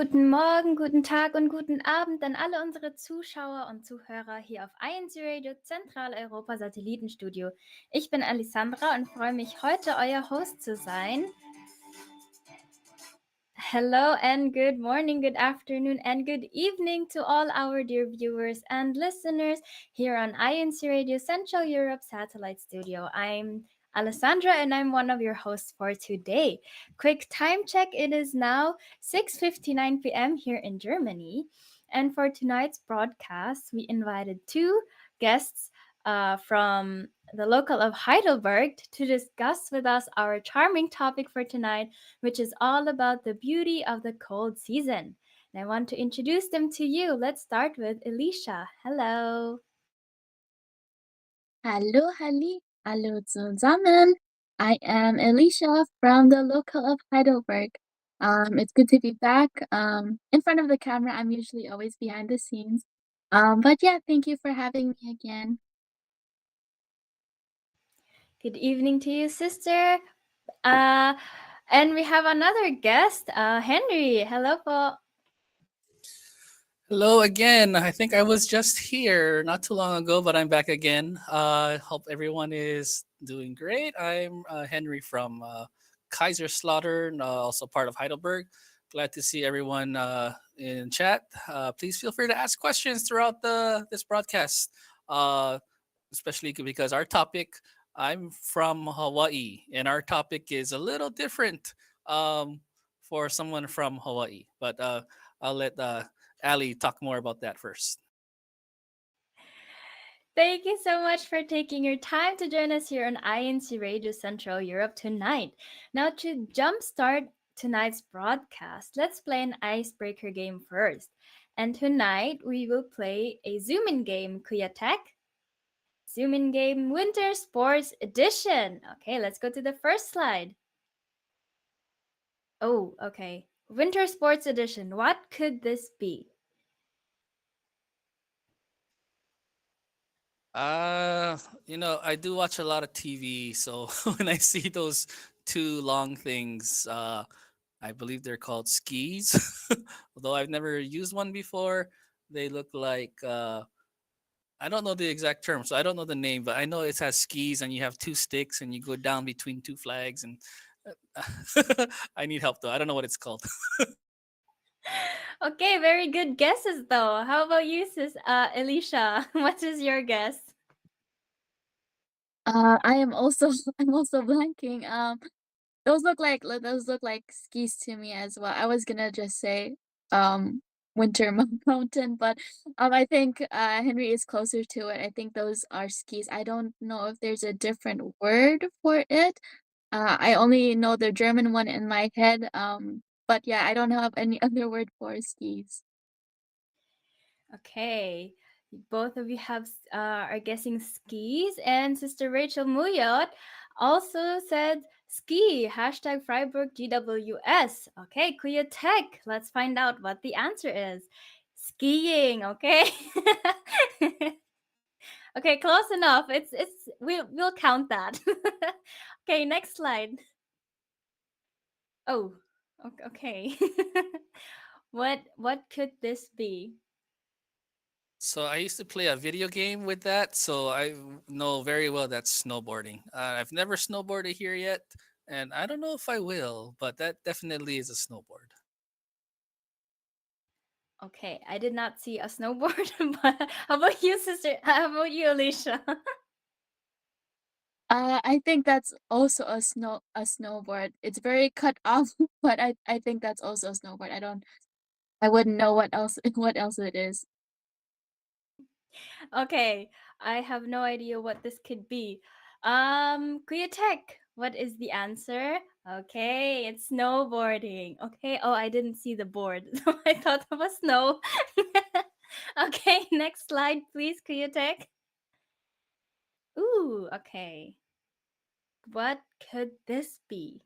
Guten Morgen, guten Tag und guten Abend an alle unsere Zuschauer und Zuhörer hier auf INCRadio Zentraleuropa Satellitenstudio. Ich bin Alessandra und freue mich, heute euer Host zu sein. Hello and good morning, good afternoon, and good evening to all our dear viewers and listeners here on INCRadio Central Europe Satellite Studio. I'm Alessandra and I'm one of your hosts for today. Quick time check, it is now 6:59 p.m. here in Germany. And for tonight's broadcast, we invited two guests from the local of Heidelberg to discuss with us our charming topic for tonight, which is all about the beauty of the cold season. And I want to introduce them to you. Let's start with Alicia. Hello. Hallo zusammen. I am Alicia from the local of Heidelberg. It's good to be back. In front of the camera, I'm usually always behind the scenes. But yeah, thank you for having me again. Good evening to you, sister. And we have another guest, Henry. Hello po. Hello again. I think I was just here not too long ago, but I'm back again. Hope everyone is doing great. I'm Henry from Kaiserslautern, also part of Heidelberg. Glad to see everyone in chat. Please feel free to ask questions throughout this broadcast, uh, especially because our topic. I'm from Hawaii, and our topic is a little different for someone from Hawaii. But I'll let Ali talk more about that first. Thank you so much for taking your time to join us here on INC Radio Central Europe tonight. Now, to jumpstart tonight's broadcast, let's play an icebreaker game first. And tonight, we will play a zoom in game, Kuya Tech. Zoom in game Winter Sports Edition. Okay, let's go to the first slide. Oh, okay. Winter Sports Edition. What could this be? I do watch a lot of TV, so when I see those two long things, I believe they're called skis. Although I've never used one before, they look like I don't know the exact term, so I don't know the name, but I know it has skis and you have two sticks and you go down between two flags and I need help though. I don't know what it's called. Okay, very good guesses though. How about you, Alicia? What is your guess? I am also I'm also blanking. Those look like skis to me as well. I was gonna just say Winter Mountain, but I think Henry is closer to it. I think those are skis. I don't know if there's a different word for it. I only know the German one in my head. But yeah, I don't have any other word for skis. Okay, both of you are guessing skis, and Sister Rachel Muyot also said ski. Hashtag Freiburg GWS. Okay, Kuya Tech. Let's find out what the answer is. Skiing. Okay. Okay, close enough. We'll count that. Okay, next slide. Oh, okay. What could this be? So I used to play a video game with that, so I know very well that's snowboarding. I've never snowboarded here yet, and I don't know if I will, but that definitely is a snowboard. Okay, I did not see a snowboard, but how about you, sister? How about you, Alicia? I think that's also a snowboard. It's very cut off, but I think that's also a snowboard. I wouldn't know what else what else it is. Okay, I have no idea what this could be. Kuya Tech, what is the answer? Okay, it's snowboarding. Okay, oh, I didn't see the board, so I thought it was snow. Okay, next slide, please, Kuya Tech. Ooh, okay. What could this be?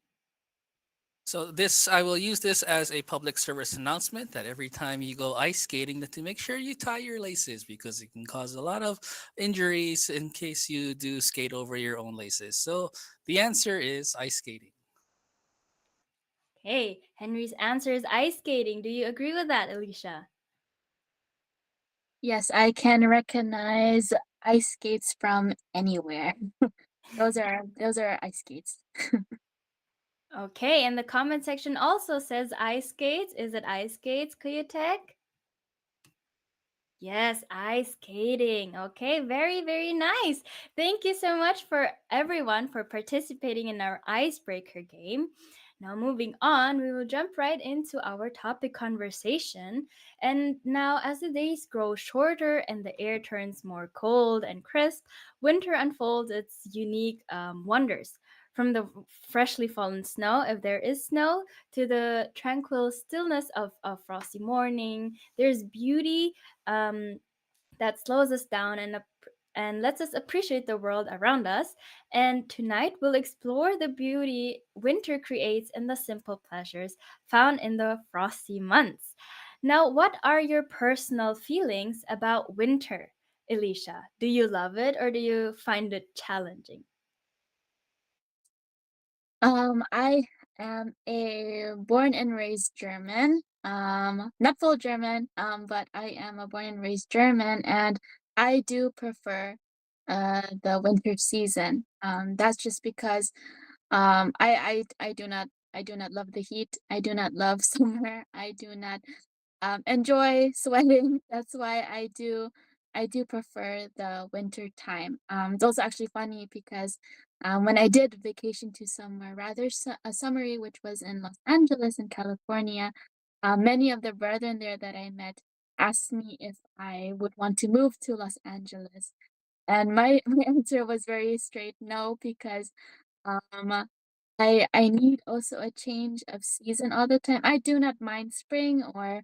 So this, I will use this as a public service announcement that every time you go ice skating, that to make sure you tie your laces because it can cause a lot of injuries in case you do skate over your own laces. So the answer is ice skating. Okay, Henry's answer is ice skating. Do you agree with that, Alicia? Yes, I can recognize ice skates from anywhere. Those are ice skates. Okay, and the comment section also says ice skates. Is it ice skates, Kuyatek? Yes, ice skating. Okay, very, very nice. Thank you so much for everyone for participating in our icebreaker game. Now, moving on, we will jump right into our topic conversation. And now, as the days grow shorter and the air turns more cold and crisp, winter unfolds its unique wonders. From the freshly fallen snow, if there is snow, to the tranquil stillness of a frosty morning, there's beauty um, that slows us down and lets us appreciate the world around us. And tonight we'll explore the beauty winter creates in the simple pleasures found in the frosty months. Now, what are your personal feelings about winter, Alicia? Do you love it or do you find it challenging? I am a born and raised German. Not full German, but I am a born and raised German, and I do prefer the winter season. That's just because I do not love the heat. I do not love summer. I do not enjoy sweating. That's why I do prefer the winter time. It's also actually funny because when I did vacation to somewhere rather summery, which was in Los Angeles in California, many of the brethren there that I met asked me if I would want to move to Los Angeles. And my, my answer was very straight no, because um, I need also a change of season all the time. I do not mind spring or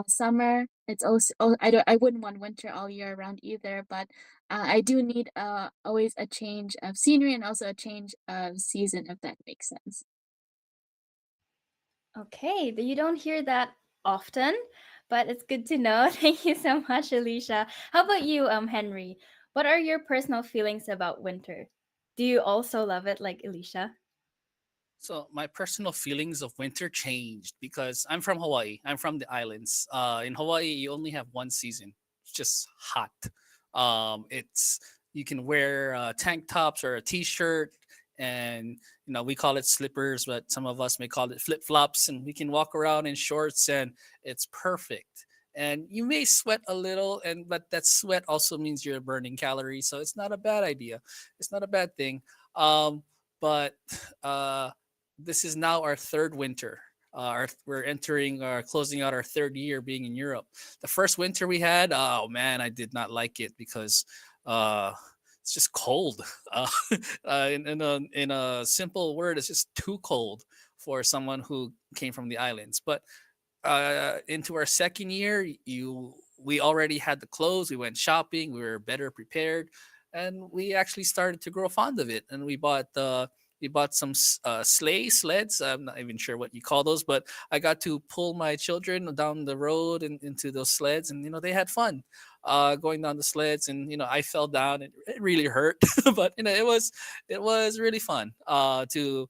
summer. It's also I wouldn't want winter all year around either, but I do need always a change of scenery and also a change of season, if that makes sense. Okay, you don't hear that often, but it's good to know. Thank you so much, Alicia. How about you, Henry? What are your personal feelings about winter? Do you also love it like Alicia? So my personal feelings of winter changed because I'm from Hawaii. I'm from the islands. In Hawaii, you only have one season. It's just hot. It's you can wear tank tops or a t-shirt, and we call it slippers, but some of us may call it flip flops, and we can walk around in shorts, and it's perfect. And you may sweat a little, and but that sweat also means you're burning calories, so it's not a bad idea. It's not a bad thing. But uh, this is now our third winter. We're entering or closing out our third year being in Europe. The first winter we had, oh man, I did not like it because uh, it's just cold. Uh, in a simple word, it's just too cold for someone who came from the islands. But into our second year, we already had the clothes. We went shopping. We were better prepared, and we actually started to grow fond of it. And we bought some sleigh sleds. I'm not even sure what you call those, but I got to pull my children down the road and into those sleds, and they had fun going down the sleds. And I fell down. It really hurt, but it was really fun to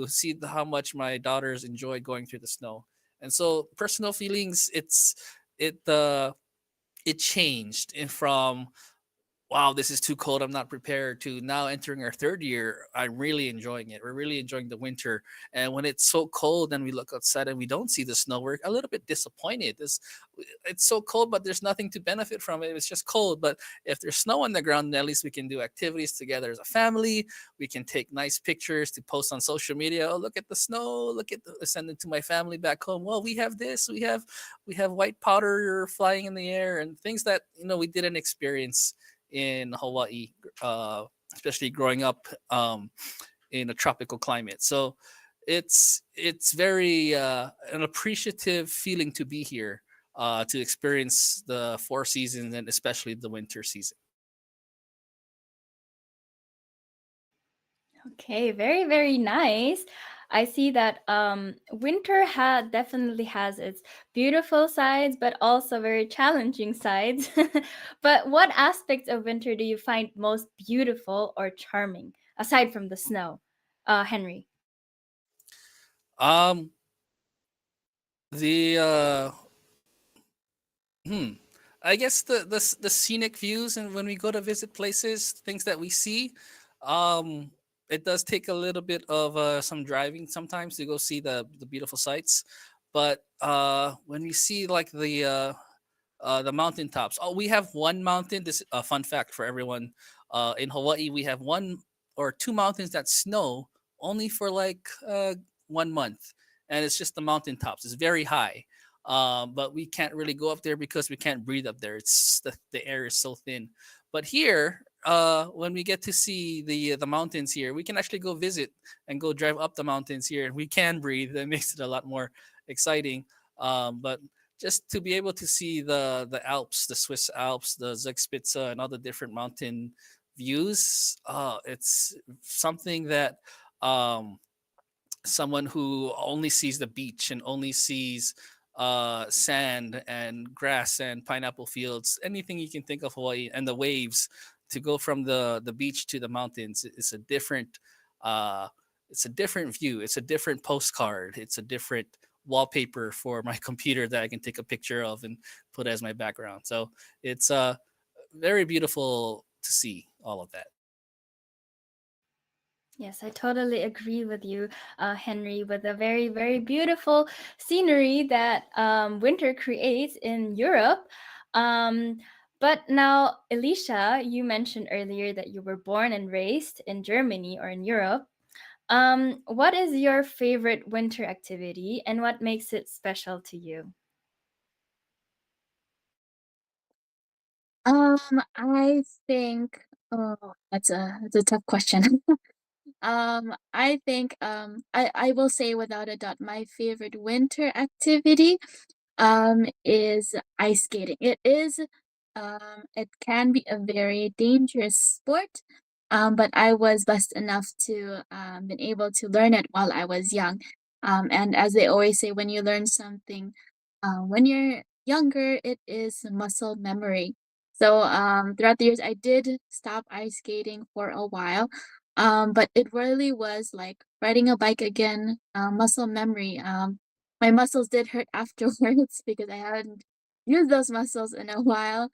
see how much my daughters enjoyed going through the snow. And so personal feelings, it changed from wow, this is too cold, I'm not prepared, to now entering our third year, I'm really enjoying it. We're really enjoying the winter. And when it's so cold and we look outside and we don't see the snow, we're a little bit disappointed. It's so cold, but there's nothing to benefit from it. It's just cold. But if there's snow on the ground, then at least we can do activities together as a family. We can take nice pictures to post on social media. Oh, look at the snow. Send it to my family back home. Well, we have this. We have white powder flying in the air and things that we didn't experience in Hawaii, especially growing up in a tropical climate. So it's very an appreciative feeling to be here, to experience the four seasons and especially the winter season. Okay, very, very nice. I see that winter definitely has its beautiful sides, but also very challenging sides. But what aspects of winter do you find most beautiful or charming, aside from the snow, Henry? The hmm. I guess the scenic views, and when we go to visit places, things that we see, um, it does take a little bit of some driving sometimes to go see the beautiful sights. But when we see like the mountaintops. Oh, we have one mountain. This a fun fact for everyone. In Hawaii, we have one or two mountains that snow only for like 1 month, and it's just the mountaintops. It's very high, but we can't really go up there because we can't breathe up there. It's the air is so thin. But here, when we get to see the mountains here, we can actually go visit and go drive up the mountains here, and we can breathe. That makes it a lot more exciting. But just to be able to see the Alps, the Swiss Alps, the Zugspitze, and all the different mountain views, it's something that um, someone who only sees the beach and only sees sand and grass and pineapple fields, anything you can think of Hawaii, and the waves, to go from the beach to the mountains is a different uh, it's a different view. It's a different postcard. It's a different wallpaper for my computer that I can take a picture of and put as my background. So it's very beautiful to see all of that. Yes, I totally agree with you, Henry, with the very, very beautiful scenery that winter creates in Europe. Um, but now, Alicia, you mentioned earlier that you were born and raised in Germany or in Europe. What is your favorite winter activity and what makes it special to you? I think, oh, that's a tough question. I think I will say without a doubt my favorite winter activity is ice skating. It can be a very dangerous sport, but I was blessed enough to been able to learn it while I was young. And as they always say, when you learn something when you're younger, it is muscle memory. So throughout the years, I did stop ice skating for a while, but it really was like riding a bike again, muscle memory. My muscles did hurt afterwards because I haven't used those muscles in a while.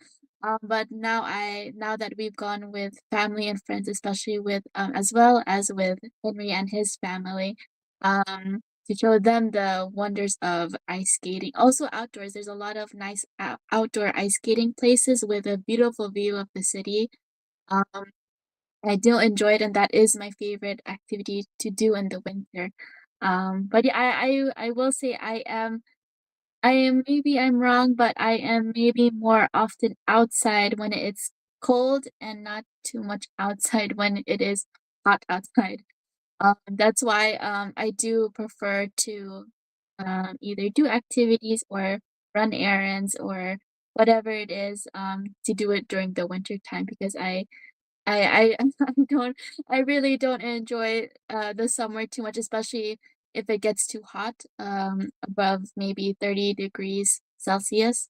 But now that we've gone with family and friends, especially with as well as with Henry and his family, to show them the wonders of ice skating. Also outdoors, there's a lot of nice outdoor ice skating places with a beautiful view of the city. Um, I do enjoy it, and that is my favorite activity to do in the winter. But yeah, I will say maybe I'm wrong, but I am maybe more often outside when it's cold and not too much outside when it is hot outside. That's why I do prefer to either do activities or run errands or whatever it is to do it during the winter time because I don't I really don't enjoy the summer too much, especially if it gets too hot, above maybe 30 degrees Celsius.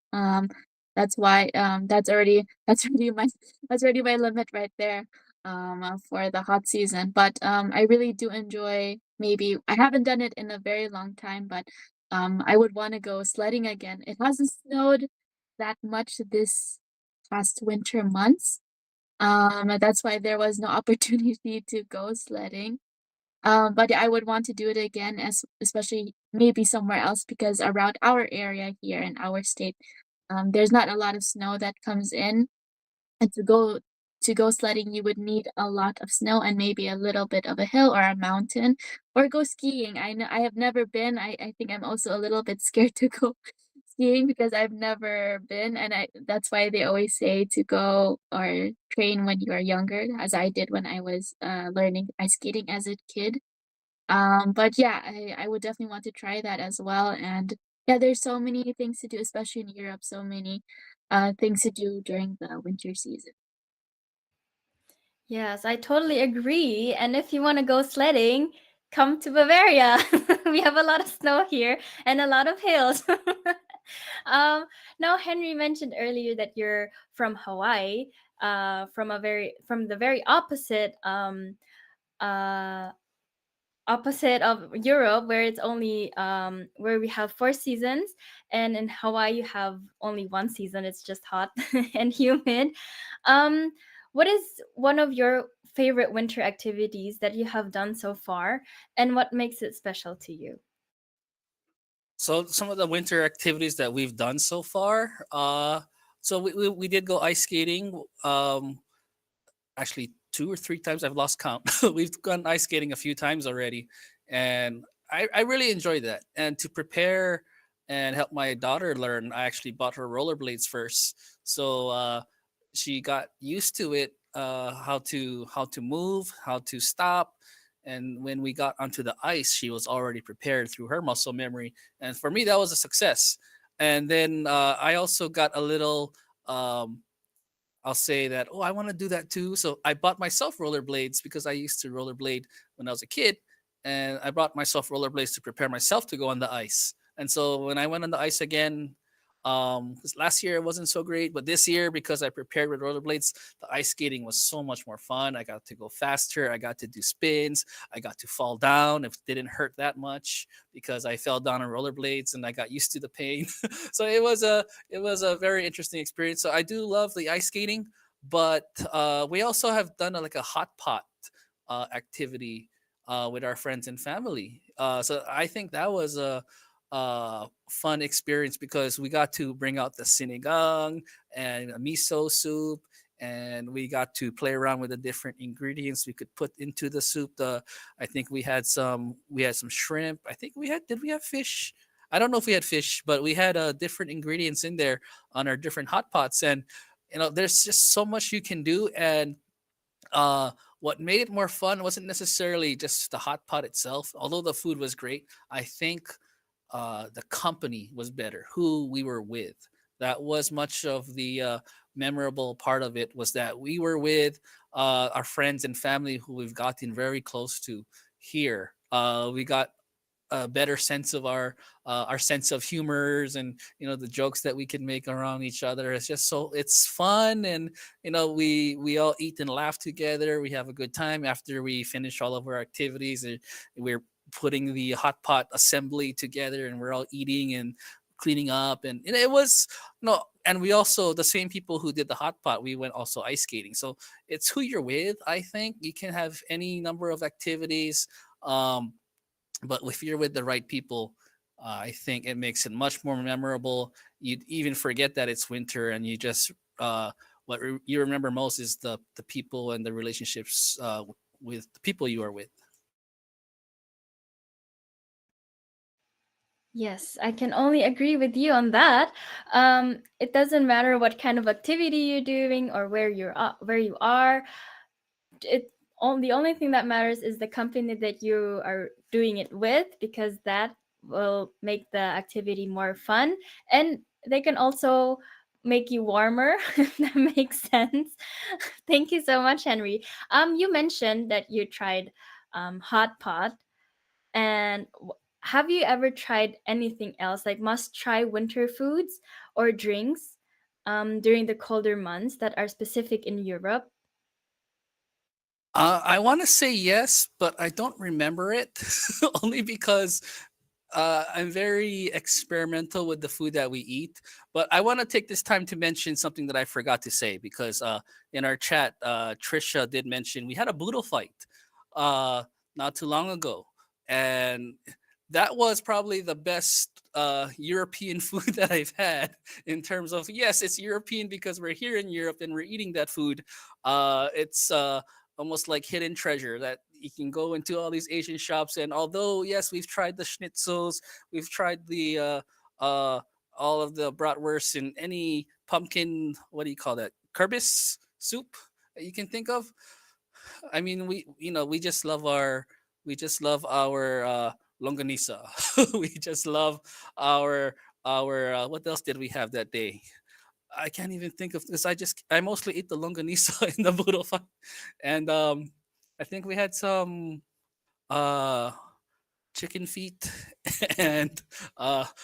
That's why that's already my that's already my limit right there for the hot season. But I really do enjoy maybe I haven't done it in a very long time, but I would want to go sledding again. It hasn't snowed that much this past winter months, that's why there was no opportunity to go sledding. But yeah, I would want to do it again, as especially maybe somewhere else because around our area here in our state, there's not a lot of snow that comes in, and to go sledding, you would need a lot of snow and maybe a little bit of a hill or a mountain, or go skiing. I know I have never been. I think I'm also a little bit scared to go skiing because I've never been, and I that's why they always say to go or train when you are younger, as I did when I was learning ice skating as a kid. But yeah, I would definitely want to try that as well. And yeah, there's so many things to do, especially in Europe. So many things to do during the winter season. Yes, I totally agree. And if you want to go sledding, come to Bavaria. We have a lot of snow here and a lot of hills. Now, Henry mentioned earlier that you're from Hawaii, from the very opposite uh, opposite of Europe, where it's only where we have four seasons, and in Hawaii you have only one season. It's just hot and humid. Um, what is one of your favorite winter activities that you have done so far, and what makes it special to you? So some of the winter activities that we've done so far. So we did go ice skating. Actually 2 or 3 times. I've lost count. We've gone ice skating a few times already, and I really enjoyed that. And to prepare and help my daughter learn, I actually bought her rollerblades first, so she got used to it, how to move, how to stop. And when we got onto the ice, she was already prepared through her muscle memory. And for me, that was a success. And then I also got a little um, I'll say that, oh, I want to do that too. So I bought myself rollerblades because I used to rollerblade when I was a kid. And I brought myself rollerblades to prepare myself to go on the ice. And so when I went on the ice again, 'cause last year it wasn't so great, but this year, because I prepared with rollerblades, the ice skating was so much more fun. I got to go faster. I got to do spins. I got to fall down. It didn't hurt that much because I fell down on rollerblades and I got used to the pain. So it was a very interesting experience. So I do love the ice skating, but we also have done like a hot pot activity with our friends and family. So I think that was a fun experience because we got to bring out the sinigang and a miso soup. And we got to play around with the different ingredients we could put into the soup. I think we had some shrimp. I think did we have fish? I don't know if we had fish, but we had different ingredients in there on our different hot pots. And there's just so much you can do. And uh, what made it more fun wasn't necessarily just the hot pot itself, although the food was great. I think the company was better, who we were with. That was much of the memorable part of it, was that we were with our friends and family who we've gotten very close to here. We got a better sense of our sense of humors, and the jokes that we can make around each other. It's fun. And we all eat and laugh together. We have a good time after we finish all of our activities, and we're putting the hot pot assembly together, and we're all eating and cleaning up. And it was no and we also, the same people who did the hot pot, we went also ice skating. So it's who you're with. I think you can have any number of activities, um but if you're with the right people, I think it makes it much more memorable. You'd even forget that it's winter, and you just you remember most is the people and the relationships with the people you are with. Yes, I can only agree with you on that. It doesn't matter what kind of activity you're doing or where you are. The only thing that matters is the company that you are doing it with, because that will make the activity more fun, and they can also make you warmer. If that makes sense. Thank you so much, Henry. You mentioned that you tried hot pot, and have you ever tried anything else, like must try winter foods or drinks during the colder months that are specific in Europe? I want to say yes, but I don't remember it. Only because I'm very experimental with the food that we eat. But I want to take this time to mention something that I forgot to say, because in our chat, Trisha did mention we had a boodle fight uh, not too long ago. And that was probably the best European food that I've had, in terms of, yes, it's European because we're here in Europe and we're eating that food. It's almost like hidden treasure that you can go into all these Asian shops. And although, yes, we've tried the schnitzels, we've tried the uh, all of the bratwurst and any pumpkin, what do you call that, kerbis soup that you can think of. I mean, we just love our longanisa. We just love our what else did we have that day? I can't even think of this. I mostly eat the longanisa in the boodle fight. And I think we had some uh chicken feet, and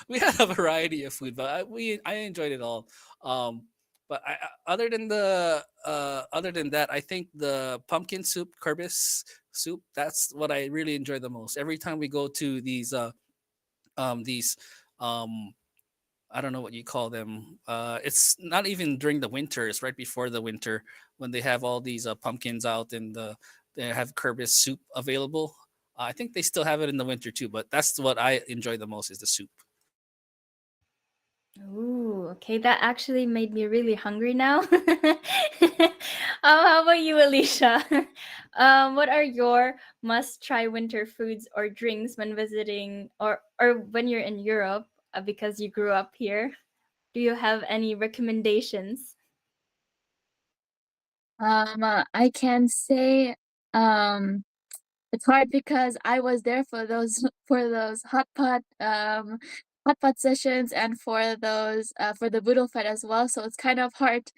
we had a variety of food, but I enjoyed it all. Um But other than that, I think the pumpkin soup, Kerbis soup, that's what I really enjoy the most. Every time we go to these um I don't know what you call them. It's not even during the winter. It's right before the winter when they have all these pumpkins out and they have Kerbis soup available. I think they still have it in the winter too, but that's what I enjoy the most is the soup. Ooh, okay, that actually made me really hungry now. How about you, Alicia? What are your must-try winter foods or drinks when visiting or when you're in Europe because you grew up here? Do you have any recommendations? I can say, um, it's hard because I was there for those for those hot pot sessions and for those for the boodle fight as well. So it's kind of hard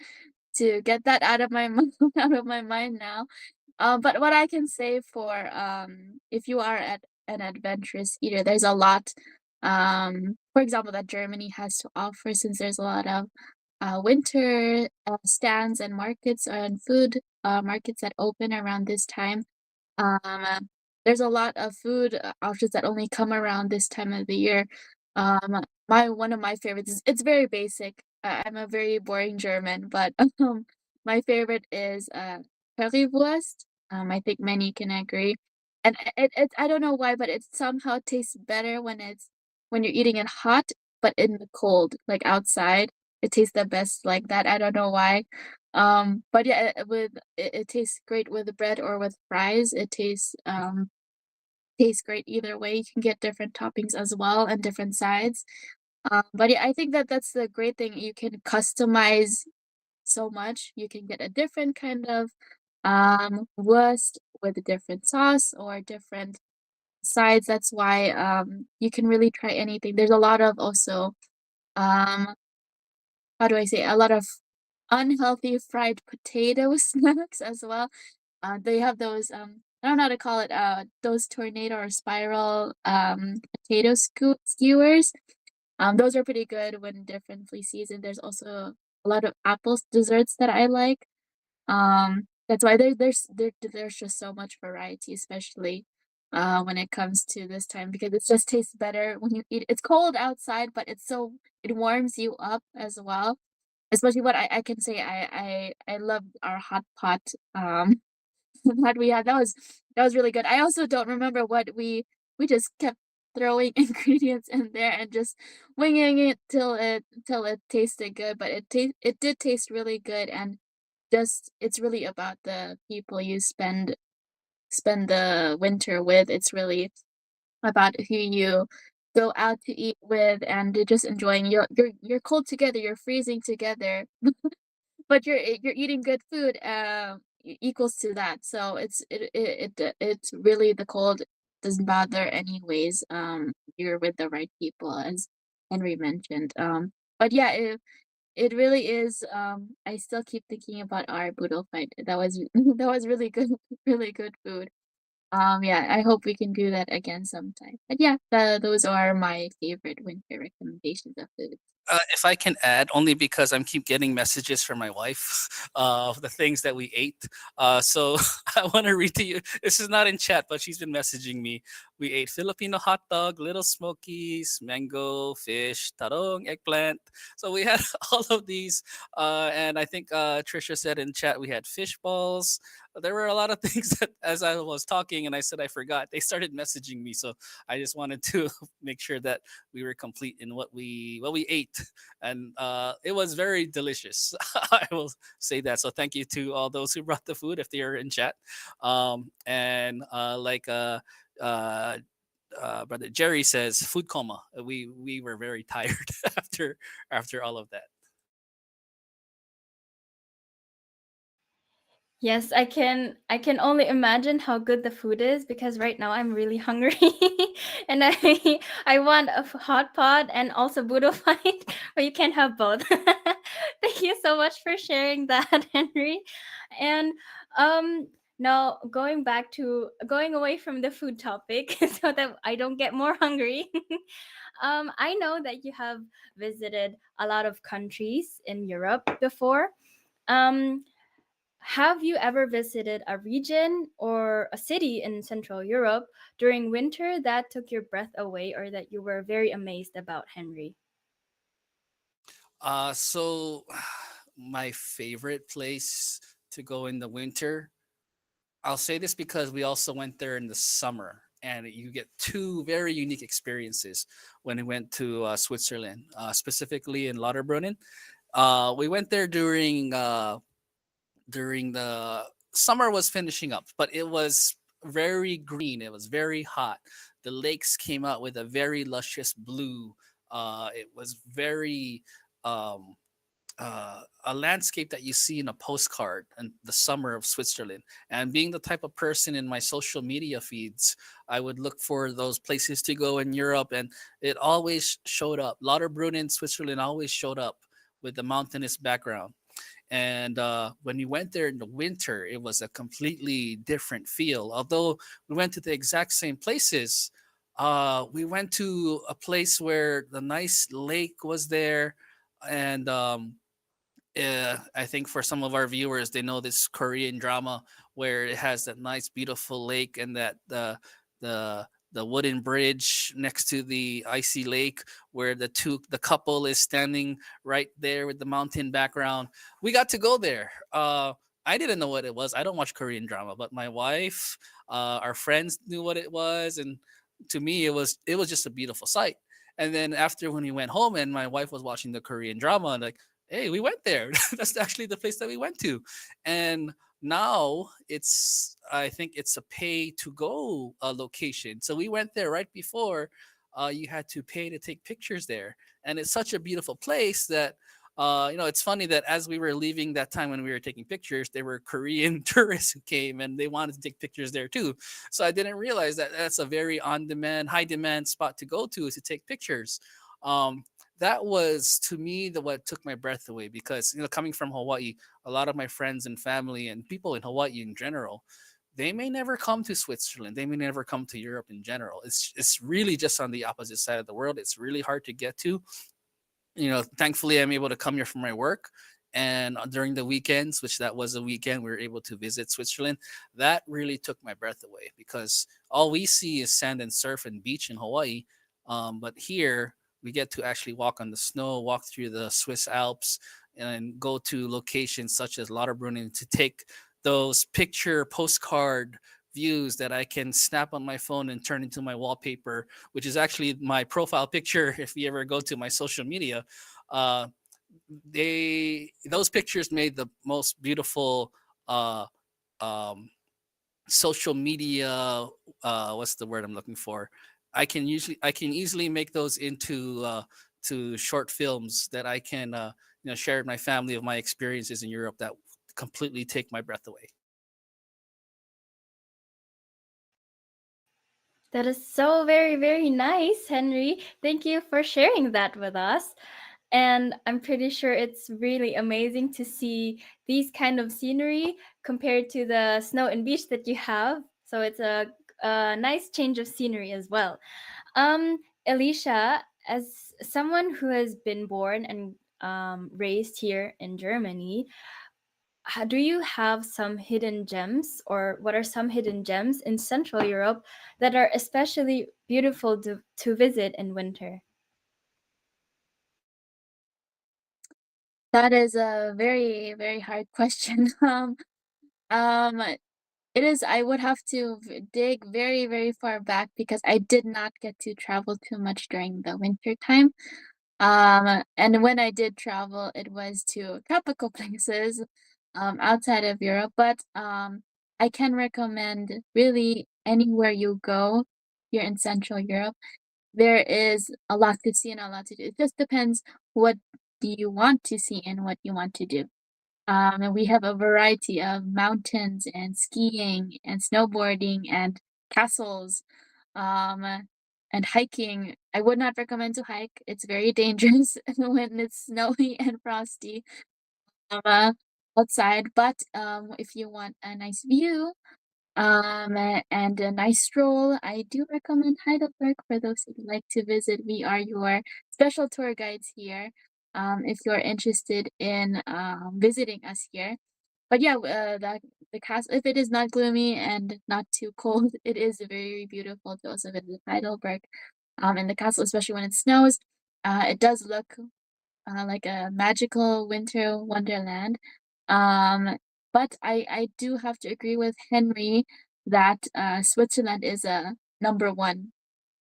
to get that out of my out of my mind now. But what I can say for if you are at an adventurous eater, there's a lot. For example, that Germany has to offer since there's a lot of winter stands and markets and food markets that open around this time. There's a lot of food options that only come around this time of the year. My one of my favorites is it's very basic. I'm a very boring German, but my favorite is currywurst. I think many can agree, and it I don't know why, but it somehow tastes better when you're eating it hot, but in the cold, like outside. It tastes the best like that. I don't know why. But yeah, it tastes great with bread or with fries. It tastes great either way. You can get different toppings as well and different sides. But yeah, I think that that's the great thing. You can customize so much. You can get a different kind of wurst with a different sauce or different sides. That's why you can really try anything. There's a lot of also um how do I say, a lot of unhealthy fried potato snacks as well. They have those, I don't know how to call it, those tornado or spiral potato skewers. Those are pretty good when differently seasoned. There's also a lot of apple desserts that I like. That's why there's just so much variety, especially when it comes to this time because it just tastes better when you eat. It's cold outside, but it warms you up as well. Especially what I can say, I love our hot pot that we had. That was really good. I also don't remember what we just kept throwing ingredients in there and just winging it till it tasted good. But it did taste really good and just it's really about the people you spend the winter with. It's really about who you go out to eat with and just enjoying you're cold together, you're freezing together, but you're eating good food equals to that. So it's really the cold doesn't bother anyways. You're with the right people as Henry mentioned. But yeah, it really is. I still keep thinking about our boodle fight. That was that was really good, really good food. Yeah, I hope we can do that again sometime. But yeah, those are my favorite winter recommendations of food. If I can add, only because I'm keep getting messages from my wife of the things that we ate. So I want to read to you. This is not in chat, but she's been messaging me. We ate Filipino hot dog, little smokies, mango, fish, tarong, eggplant. So we had all of these, and I think Trisha said in chat we had fish balls. There were a lot of things that, as I was talking, and I said I forgot. They started messaging me, so I just wanted to make sure that we were complete in what we ate, and it was very delicious. I will say that. So thank you to all those who brought the food if they are in chat. And like uh, brother Jerry says, food coma. We were very tired after all of that. Yes, I can only imagine how good the food is because right now I'm really hungry and I want a hot pot and also boodle fight, but you can't have both. Thank you so much for sharing that, Henry. And um Now, going away from the food topic so that I don't get more hungry. I know that you have visited a lot of countries in Europe before. Um, have you ever visited a region or a city in Central Europe during winter that took your breath away or that you were very amazed about, Henry? So my favorite place to go in the winter, I'll say this because we also went there in the summer, and you get two very unique experiences when we went to Switzerland, specifically in Lauterbrunnen. We went there during the summer was finishing up, but it was very green. It was very hot. The lakes came out with a very luscious blue. It was very um, a landscape that you see in a postcard in the summer of Switzerland. And being the type of person in my social media feeds, I would look for those places to go in Europe, and it always showed up. Lauterbrunnen, Switzerland, always showed up with the mountainous background. And when we went there in the winter, it was a completely different feel. Although we went to the exact same places, we went to a place where the nice lake was there, and I think for some of our viewers, they know this Korean drama where it has that nice, beautiful lake and that the the wooden bridge next to the icy lake where the couple is standing right there with the mountain background. We got to go there. I didn't know what it was. I don't watch Korean drama, but my wife, our friends knew what it was, and to me, it was just a beautiful sight. And then after when we went home and my wife was watching the Korean drama, and like, hey, we went there. That's actually the place that we went to. And now I think it's a pay to go location. So we went there right before you had to pay to take pictures there. And it's such a beautiful place that it's funny that as we were leaving that time when we were taking pictures, there were Korean tourists who came and they wanted to take pictures there too. So I didn't realize that that's a very on demand, high demand spot to go to take pictures. Um, that was to me the what took my breath away, because coming from Hawaii, a lot of my friends and family and people in Hawaii in general, they may never come to Switzerland, they may never come to Europe in general. It's really just on the opposite side of the world. It's really hard to get to. Thankfully I'm able to come here for my work. And during the weekends, which that was a weekend, we were able to visit Switzerland. That really took my breath away, because all we see is sand and surf and beach in Hawaii. But here we get to actually walk on the snow, walk through the Swiss Alps, and go to locations such as Lauterbrunnen to take those picture postcard views that I can snap on my phone and turn into my wallpaper, which is actually my profile picture. If you ever go to my social media, uh, those pictures made the most beautiful uh, um, social media. What's the word I'm looking for? I can easily make those into to short films that I can share with my family of my experiences in Europe that completely take my breath away. That is so very, very nice, Henry. Thank you for sharing that with us. And I'm pretty sure it's really amazing to see these kind of scenery compared to the snow and beach that you have. So it's a nice change of scenery as well. Alicia, as someone who has been born and raised here in Germany, do you have some hidden gems, or what are some hidden gems in Central Europe that are especially beautiful to visit in winter? That is a very, very hard question. Um, it is. I would have to dig very, very far back because I did not get to travel too much during the winter time. And when I did travel, it was to tropical places, outside of Europe. But I can recommend really anywhere you go here in Central Europe. There is a lot to see and a lot to do. It just depends what do you want to see and what you want to do. And we have a variety of mountains and skiing and snowboarding and castles, um, and hiking. I would not recommend to hike. It's very dangerous when it's snowy and frosty. outside. But if you want a nice view and a nice stroll, I do recommend Heidelberg for those who like to visit. We are your special tour guides here. If you're interested in visiting us here. But yeah, the castle, if it is not gloomy and not too cold, it is very beautiful to also visit Heidelberg. And the castle, especially when it snows, it does look like a magical winter wonderland. Um, but I do have to agree with Henry that Switzerland is a number one,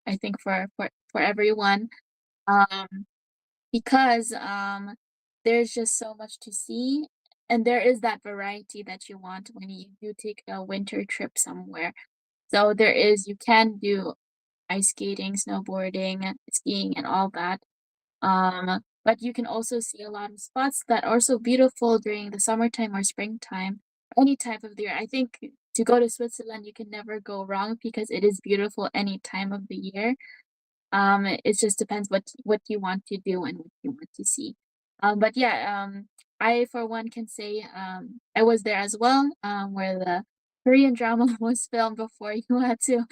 I think, for everyone. Um, because there's just so much to see, and there is that variety that you want when you do take a winter trip somewhere. So you can do ice skating, snowboarding, skiing, and all that. But you can also see a lot of spots that are so beautiful during the summertime or springtime, any time of the year. I think to go to Switzerland, you can never go wrong because it is beautiful any time of the year. It just depends what you want to do and what you want to see. But yeah, I for one can say I was there as well, where the Korean drama was filmed before you had to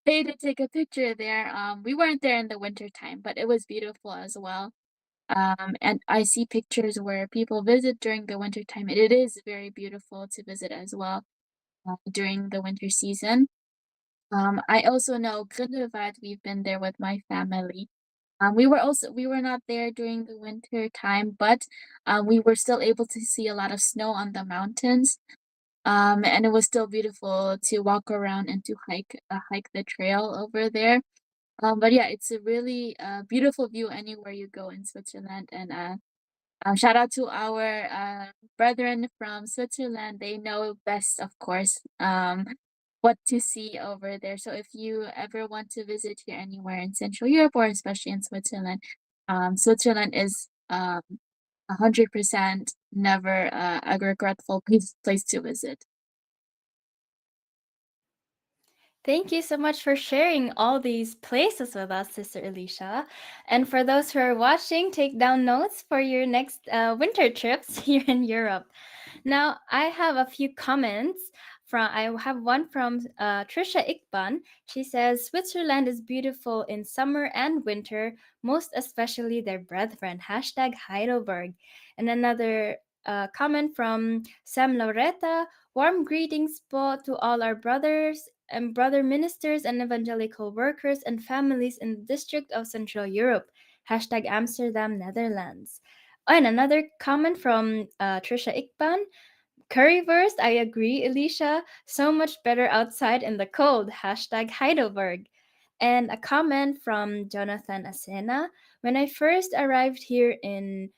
pay to take a picture there. We weren't there in the winter time, but it was beautiful as well. And I see pictures where people visit during the winter time. It is very beautiful to visit as well during the winter season. I also know Grindelwald, we've been there with my family. We were not there during the winter time, but we were still able to see a lot of snow on the mountains. And it was still beautiful to walk around and to hike the trail over there. But yeah, it's a really beautiful view anywhere you go in Switzerland. And shout out to our brethren from Switzerland. They know best, of course, what to see over there. So if you ever want to visit here anywhere in Central Europe or especially in Switzerland, Switzerland is 100% never a regretful place to visit. Thank you so much for sharing all these places with us, Sister Alicia. And for those who are watching, take down notes for your next winter trips here in Europe. Now, I have a few comments. I have one from Trisha Ikban. She says Switzerland is beautiful in summer and winter, most especially their brethren. Hashtag Heidelberg. And another comment from Sam Loretta. Warm greetings po to all our brothers and brother ministers and evangelical workers and families in the District of Central Europe. Hashtag Amsterdam, Netherlands. Oh, and another comment from Trisha Ikban. Currywurst, I agree, Alicia. So much better outside in the cold. Hashtag Heidelberg. And a comment from Jonathan Asena. When I first arrived here in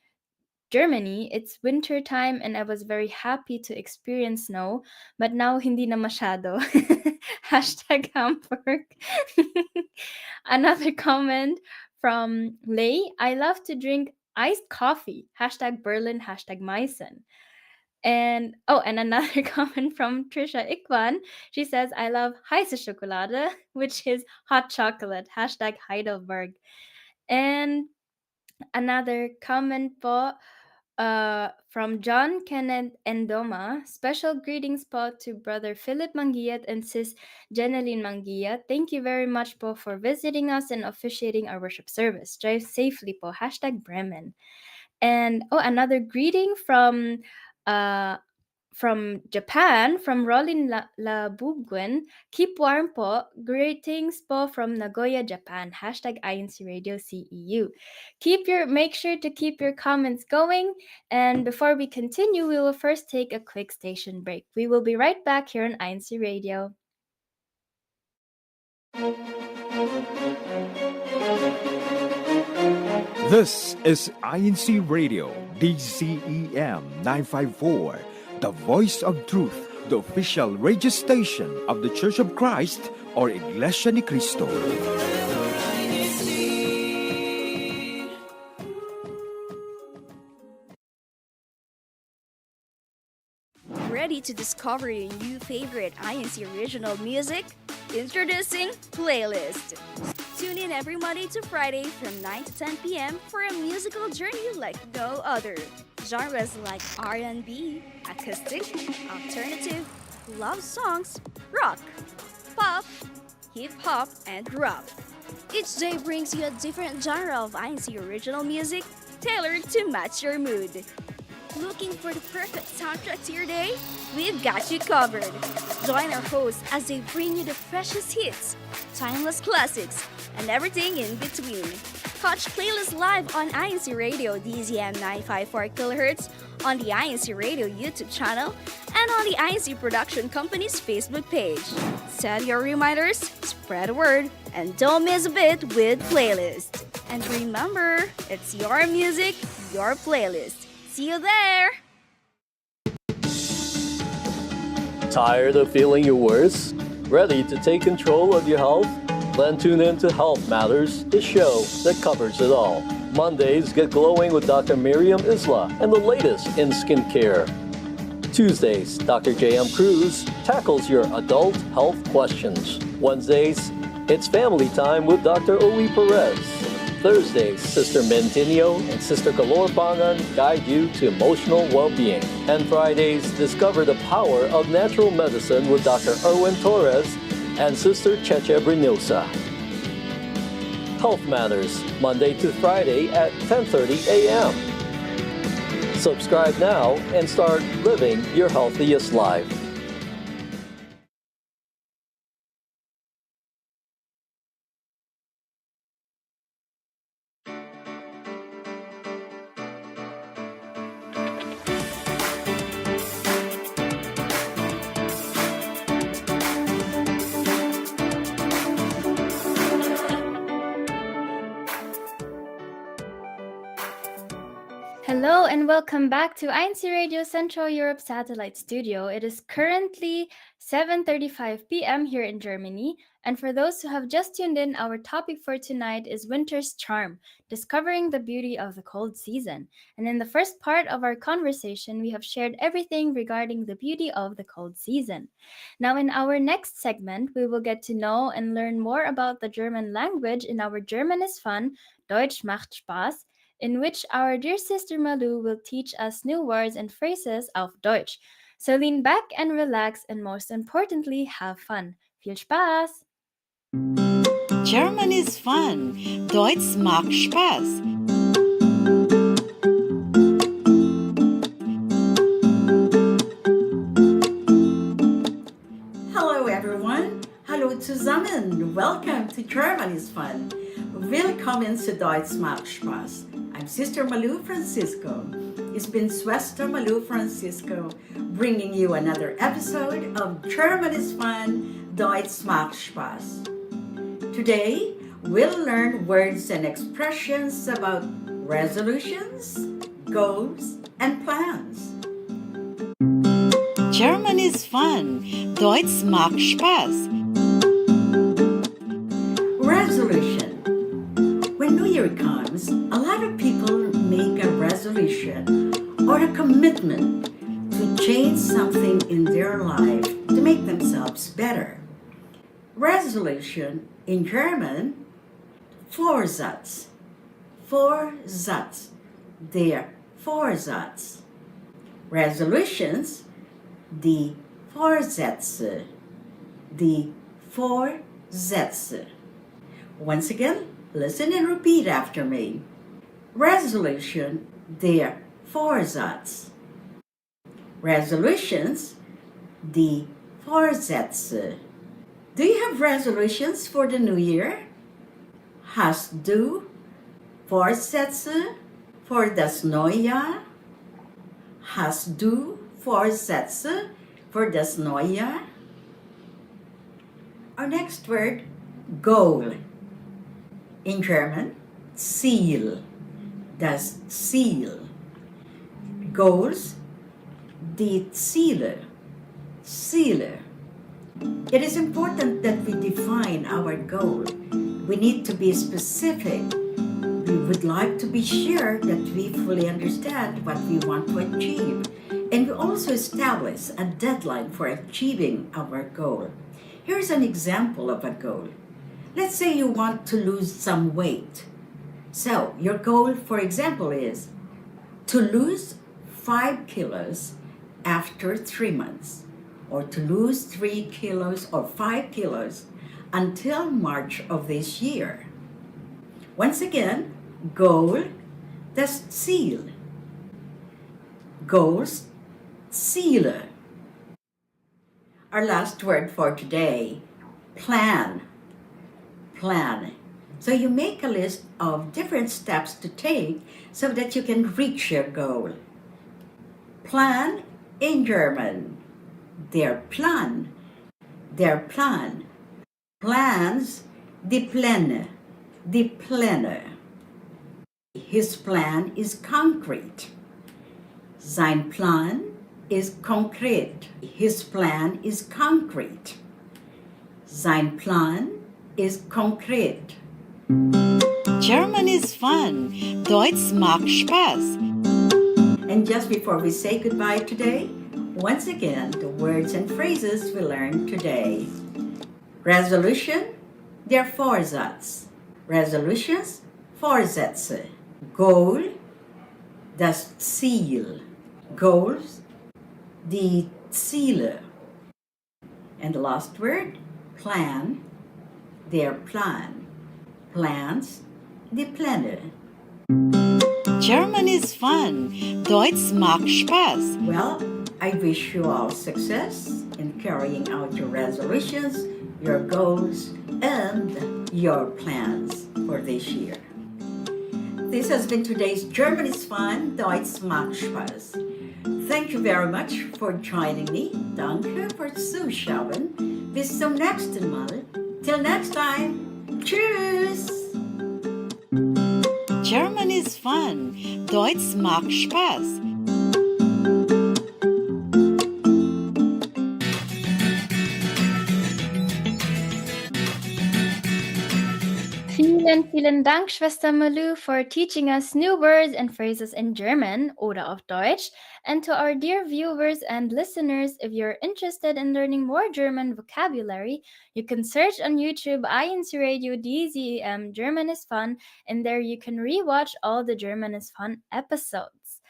Germany, it's winter time and I was very happy to experience snow, but now hindi na masyado. Hashtag Hamburg. Another comment from Lei. I love to drink iced coffee. Hashtag Berlin, hashtag Meissen. And another comment from Trisha Ikwan. She says, I love heiße Schokolade, which is hot chocolate. Hashtag Heidelberg. And another comment po from John Kenneth Endoma. Special greetings po to Brother Philip Mangiat and Sis Jeneline Mangiat. Thank you very much po for visiting us and officiating our worship service. Drive safely po. Hashtag Bremen. And another greeting uh from Japan, from Rolin Labugwen. Keep warm po. Greetings po from Nagoya, Japan. Hashtag INCRadio CEU. Make sure to keep your comments going. And before we continue, we will first take a quick station break. We will be right back here on INC Radio. This is INC Radio, DCEM 954, the voice of truth, the official radio station of the Church of Christ or Iglesia ni Cristo. Ready to discover your new favorite INC original music? Introducing Playlist. Tune in every Monday to Friday from 9 to 10 p.m. for a musical journey like no other. Genres like R&B, acoustic, alternative, love songs, rock, pop, hip hop, and rap. Each day brings you a different genre of INC original music tailored to match your mood. Looking for the perfect soundtrack to your day? We've got you covered. Join our hosts as they bring you the freshest hits, timeless classics, and everything in between. Catch playlists live on INC Radio DZM 954 kHz, on the INC Radio YouTube channel, and on the INC Production Company's Facebook page. Set your reminders, spread the word, and don't miss a bit with playlist. And remember, it's your music, your playlist. See you there! Tired of feeling your worst? Ready to take control of your health? Then tune in to Health Matters, the show that covers it all. Mondays, get glowing with Dr. Miriam Isla and the latest in skincare. Tuesdays, Dr. J.M. Cruz tackles your adult health questions. Wednesdays, it's family time with Dr. Owie Perez. Thursdays, Sister Mentinio and Sister Calorpangan guide you to emotional well-being. And Fridays, discover the power of natural medicine with Dr. Erwin Torres and Sister Cheche Brinosa. Health Matters, Monday to Friday at 10:30 a.m. Subscribe now and start living your healthiest life. Hello and welcome back to INCRadio Central Europe Satellite Studio. It is currently 7:35 p.m. here in Germany, and for those who have just tuned in, our topic for tonight is winter's charm, discovering the beauty of the cold season. And in the first part of our conversation, we have shared everything regarding the beauty of the cold season. Now, in our next segment, we will get to know and learn more about the German language in our German is Fun, Deutsch macht Spaß, in which our dear sister Malu will teach us new words and phrases auf Deutsch. So lean back and relax, and most importantly, have fun. Viel Spaß! German is fun. Deutsch macht Spaß. Hello everyone. Hallo zusammen. Welcome to German is fun. Willkommen zu Deutsch macht Spaß. I'm Sister Malu Francisco. It's been Schwester Malu Francisco bringing you another episode of German is Fun, Deutsch macht Spaß. Today, we'll learn words and expressions about resolutions, goals, and plans. German is fun. Deutsch macht Spaß. Resolution. When New Year comes, a lot of people make a resolution or a commitment to change something in their life to make themselves better. Resolution in German, Vorsatz. Vorsatz. Der Vorsatz. Resolutions, die Vorsätze. Die Vorsätze. Once again, listen and repeat after me. Resolution, der Vorsatz. Resolutions, die Vorsätze. Do you have resolutions for the new year? Hast du Vorsätze für das neue Jahr? Hast du Vorsätze für das neue Jahr? Our next word, goal. In German, Ziel. Das Ziel. Goals, die Ziele. Ziele. It is important that we define our goal. We need to be specific. We would like to be sure that we fully understand what we want to achieve. And we also establish a deadline for achieving our goal. Here's an example of a goal. Let's say you want to lose some weight. So, your goal, for example, is to lose 5 kilos after 3 months, or to lose 3 kilos or 5 kilos until March of this year. Once again, goal, das Ziel. Goals, Ziele. Our last word for today, plan. Plan. So you make a list of different steps to take so that you can reach your goal. Plan in German. Der Plan. Der Plan. Plans, die Pläne. Die Pläne. His plan is concrete. Sein Plan is konkret. His plan is concrete. Sein Plan is konkret. German is fun. Deutsch macht Spaß. And just before we say goodbye today, once again, the words and phrases we learned today. Resolution, der Vorsatz. Resolutions, Vorsätze. Goal, das Ziel. Goals, die Ziele. And the last word, plan, der Plan. Plans, die Pläne. German is fun. Deutsch macht Spaß. Well, I wish you all success in carrying out your resolutions, your goals, and your plans for this year. This has been today's German is Fun, Deutsch macht Spaß. Thank you very much for joining me. Danke fürs Zuschauen. Bis zum nächsten Mal. Till next time. Tschüss! German is fun. Deutsch macht Spaß. Vielen Dank, Schwester Malou, for teaching us new words and phrases in German oder auf Deutsch. And to our dear viewers and listeners, if you're interested in learning more German vocabulary, you can search on YouTube INCRadio DZEM German is Fun, and there you can rewatch all the German is Fun episodes.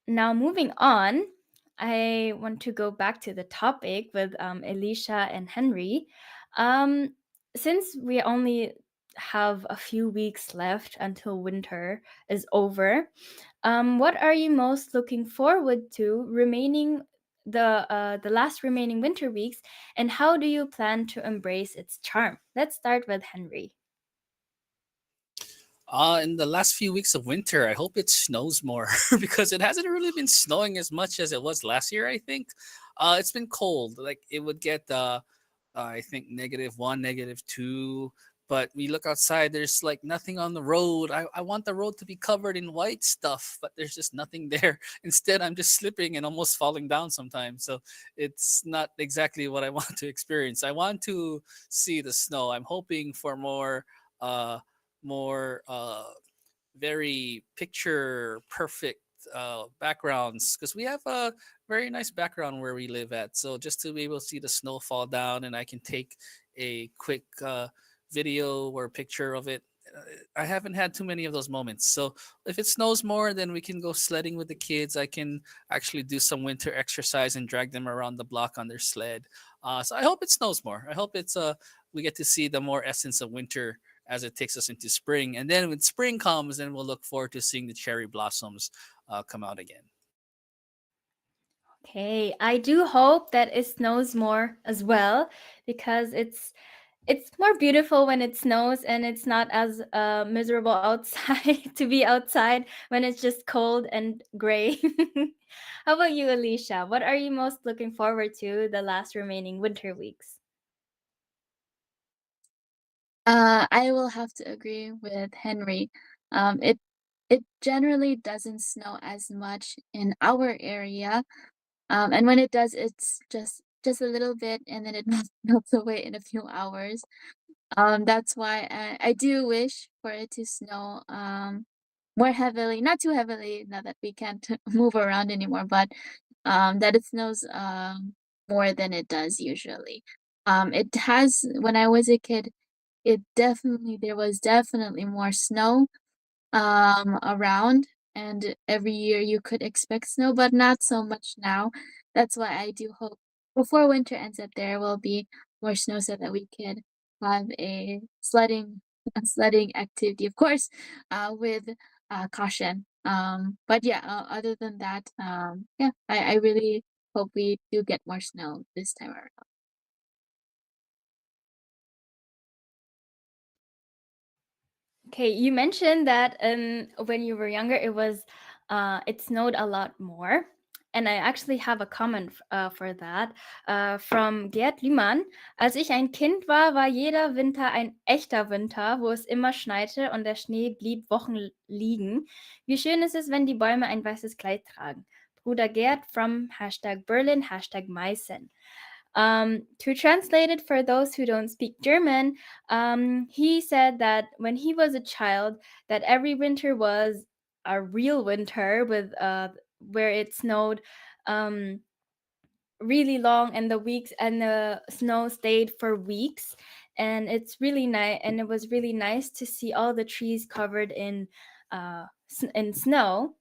Now, moving on, I want to go back to the topic with Alicia and Henry. Since we only have a few weeks left until winter is over, what are you most looking forward to remaining the last remaining winter weeks, and how do you plan to embrace its charm? Let's start with Henry. In the last few weeks of winter, I hope it snows more because it hasn't really been snowing as much as it was last year. I think it's been cold. Like it would get, I think -1, -2. But we look outside, there's like nothing on the road. I want the road to be covered in white stuff, but there's just nothing there. Instead, I'm just slipping and almost falling down sometimes. So it's not exactly what I want to experience. I want to see the snow. I'm hoping for uh, more very picture perfect backgrounds because we have a very nice background where we live at. So just to be able to see the snow fall down and I can take a quick video or picture of it. I haven't had too many of those moments. So if it snows more, then we can go sledding with the kids. I can actually do some winter exercise and drag them around the block on their sled. So I hope it snows more. I hope it's we get to see the more essence of winter as it takes us into spring. And then when spring comes, then we'll look forward to seeing the cherry blossoms come out again. Okay, I do hope that it snows more as well because it's more beautiful when it snows and it's not as miserable outside to be outside when it's just cold and gray. How about you, Alicia? What are you most looking forward to the last remaining winter weeks? I will have to agree with Henry. It generally doesn't snow as much in our area. And when it does, it's just a little bit and then it melts away in a few hours. That's why I do wish for it to snow more heavily, not too heavily now that we can't move around anymore, but that it snows more than it does usually. It has when I was a kid, there was definitely more snow around and every year you could expect snow, but not so much now. That's why I do hope before winter ends that there will be more snow so that we could have a sledding a sledding activity, of course, with caution. But yeah, other than that, yeah, I really hope we do get more snow this time around. Okay, you mentioned that when you were younger, it snowed a lot more, and I actually have a comment for that from Gerd Lühmann. Als ich ein Kind war, war jeder Winter ein echter Winter, wo es immer schneite und der Schnee blieb Wochen liegen. Wie schön ist es, wenn die Bäume ein weißes Kleid tragen. Bruder Gerd from #Berlin, #Meissen. To translate it for those who don't speak German, he said that when he was a child, that every winter was a real winter with where it snowed um, really long, and the snow stayed for weeks, and it's really nice, and it was really nice to see all the trees covered in snow.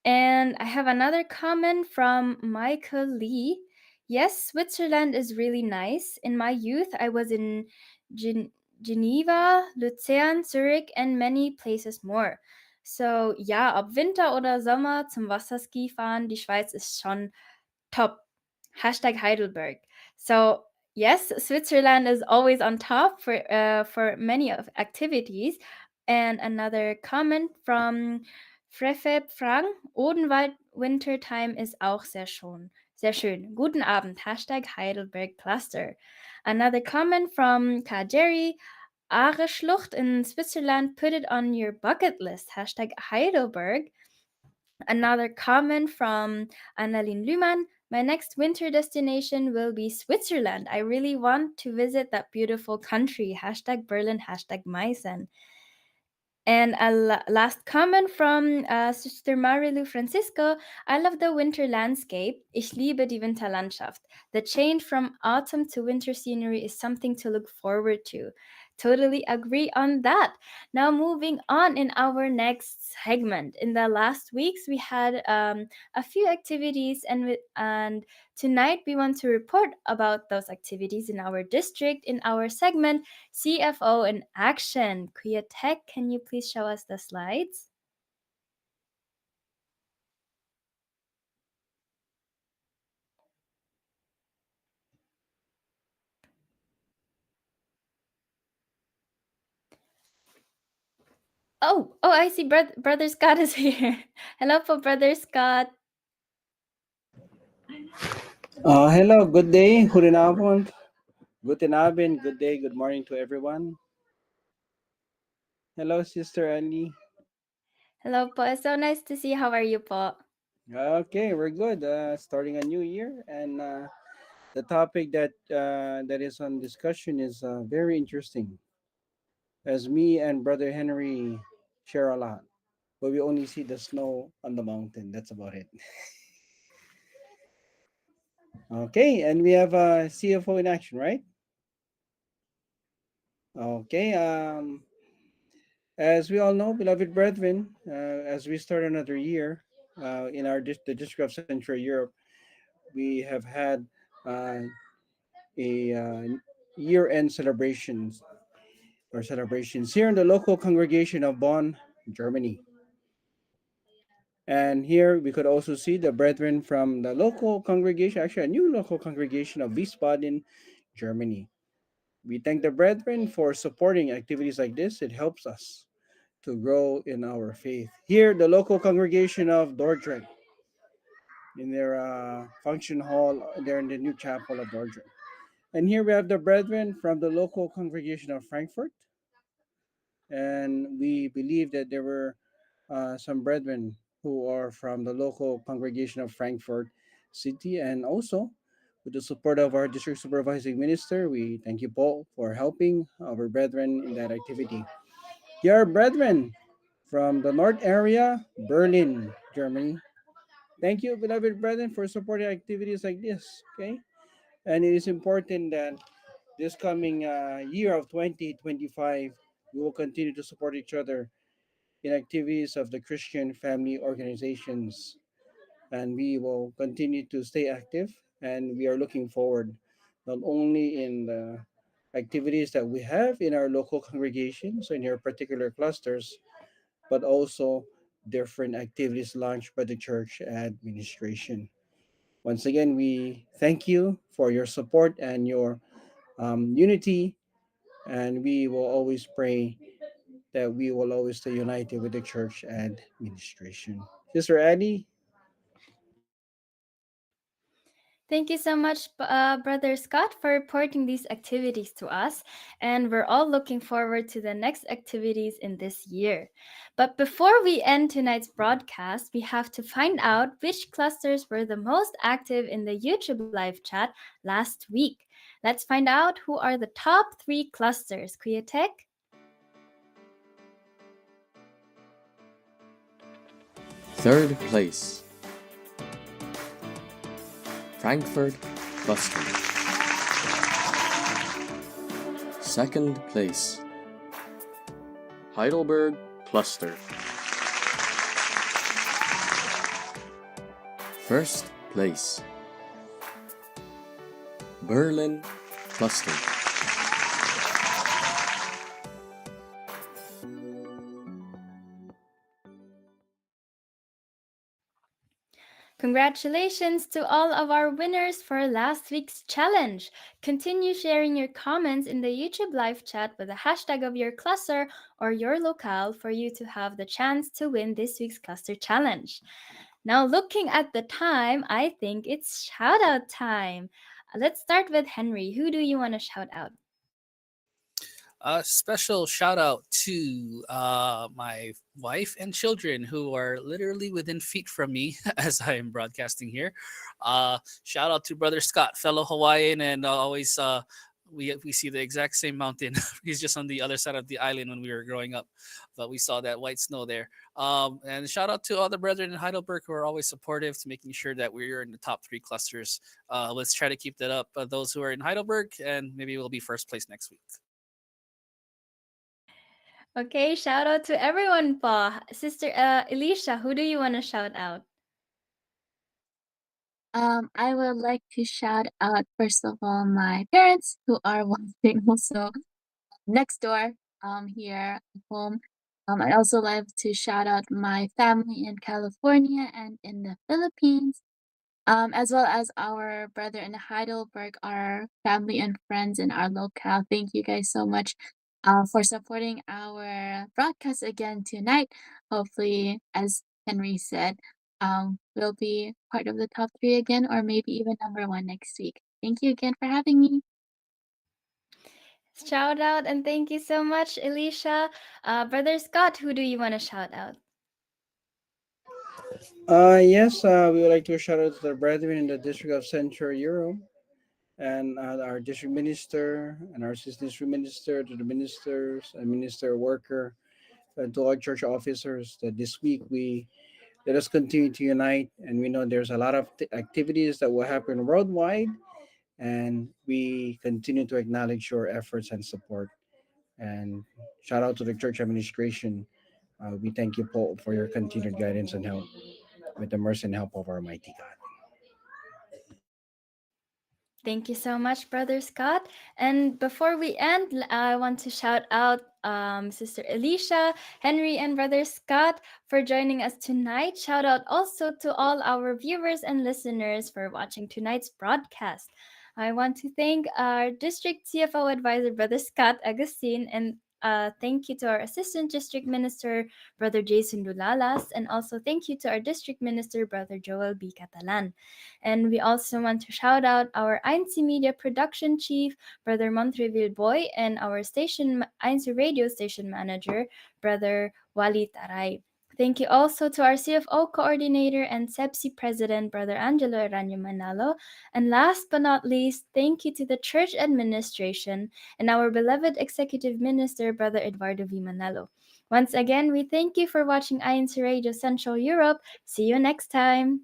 And I have another comment from Michael Lee. Yes, Switzerland is really nice. In my youth, I was in Geneva, Luzern, Zurich, and many places more. So ja, ob Winter oder Sommer zum Wasserski fahren, die Schweiz ist schon top. Heidelberg. So yes, Switzerland is always on top for many of activities. And another comment from Frefeb Frang: Odenwald Wintertime is auch sehr schön. Sehr schön. Guten Abend. Heidelberg Cluster. Another comment from Kajeri: Aare Schlucht in Switzerland. Put it on your bucket list. Heidelberg. Another comment from Annalyn Lühmann: My next winter destination will be Switzerland. I really want to visit that beautiful country. Berlin, Meissen. And a last comment from Sister Marilu Francisco: I love the winter landscape. Ich liebe die Winterlandschaft. The change from autumn to winter scenery is something to look forward to. Totally agree on that. Now, moving on in our next segment. In the last weeks, we had a few activities, and tonight we want to report about those activities in our district in our segment CFO in action. Kuya Tech, can you please show us the slides? Oh, I see. Brother Scott is here. Hello, po, Brother Scott. Hello, good day, goedenavond, guten Abend, good day, good morning to everyone. Hello, Sister Annie. Hello, po. It's so nice to see you. How are you, po? Okay, we're good. Starting a new year, and the topic that is on discussion is very interesting. As me and Brother Henry share a lot, but we only see the snow on the mountain. That's about it. Okay, and we have a CFO in action, right? Okay. As we all know, beloved brethren, as we start another year in the District of Central Europe, we have had uh, a year-end celebrations here in the local congregation of Bonn, Germany. And here we could also see the brethren from the local congregation, actually a new local congregation of Wiesbaden, Germany. We thank the brethren for supporting activities like this. It helps us to grow in our faith. Here, the local congregation of Dordrecht, in their function hall, they're in the new chapel of Dordrecht. And here we have the brethren from the local congregation of Frankfurt. And we believe that there were some brethren who are from the local congregation of Frankfurt City. And also, with the support of our district supervising minister, we thank you, Paul, for helping our brethren in that activity. Dear brethren from the north area, Berlin, Germany. Thank you, beloved brethren, for supporting activities like this. Okay, and it is important that this coming year of 2025, we will continue to support each other in activities of the Christian family organizations, and we will continue to stay active. And we are looking forward not only in the activities that we have in our local congregations in your particular clusters, but also different activities launched by the church administration. Once again, we thank you for your support and your unity, and we will always pray that we will always stay united with the church administration. Sister Addie. Thank you so much, Brother Scott, for reporting these activities to us. And we're all looking forward to the next activities in this year. But before we end tonight's broadcast, we have to find out which clusters were the most active in the YouTube live chat last week. Let's find out who are the top three clusters. Kuya Tech? Third place, Frankfurt Cluster. Second place, Heidelberg Cluster. First place, Berlin Cluster. Congratulations to all of our winners for last week's challenge. Continue sharing your comments in the YouTube live chat with the hashtag of your cluster or your locale for you to have the chance to win this week's cluster challenge. Now, looking at the time, I think it's shout out time. Let's start with Henry. Who do you want to shout out? A special shout out to my wife and children who are literally within feet from me as I am broadcasting here. Shout out to Brother Scott, fellow Hawaiian, and always we see the exact same mountain. He's just on the other side of the island when we were growing up, but we saw that white snow there. And shout out to all the brethren in Heidelberg who are always supportive to making sure that we're in the top three clusters. Let's try to keep that up. Those who are in Heidelberg, and maybe we'll be first place next week. Okay, shout out to everyone pa. Sister Elisha, who do you want to shout out? I would like to shout out first of all my parents who are watching also next door here at home. I'd also like to shout out my family in California and in the Philippines, as well as our brother in Heidelberg, our family and friends in our locale. Thank you guys so much for supporting our broadcast again tonight. Hopefully, as Henry said, we'll be part of the top three again, or maybe even number one next week. Thank you again for having me. Shout out and thank you so much, Elisha. Brother Scott, who do you want to shout out? Yes, we would like to shout out to the brethren in the District of Central Europe and our district minister and our assistant district minister, to the ministers and minister worker, to all church officers. That this week we let us continue to unite, and we know there's a lot of activities that will happen worldwide, and we continue to acknowledge your efforts and support. And shout out to the church administration. We thank you, Paul, for your continued guidance and help with the mercy and help of our mighty God. Thank you so much, Brother Scott. And before we end, I want to shout out Sister Elisha, Henry, and Brother Scott for joining us tonight. Shout out also to all our viewers and listeners for watching tonight's broadcast. I want to thank our District CFO Advisor, Brother Scott Agustin, and thank you to our Assistant District Minister, Brother Jason Dulalas, and also thank you to our District Minister, Brother Joel B. Catalan. And we also want to shout out our INC Media Production Chief, Brother Montreville Boy, and our INC Radio Station Manager, Brother Wali Taray. Thank you also to our CFO Coordinator and CEBSI President, Brother Angelo Aranyo Manalo. And last but not least, thank you to the Church Administration and our beloved Executive Minister, Brother Eduardo V. Manalo. Once again, we thank you for watching INC Radio Central Europe. See you next time.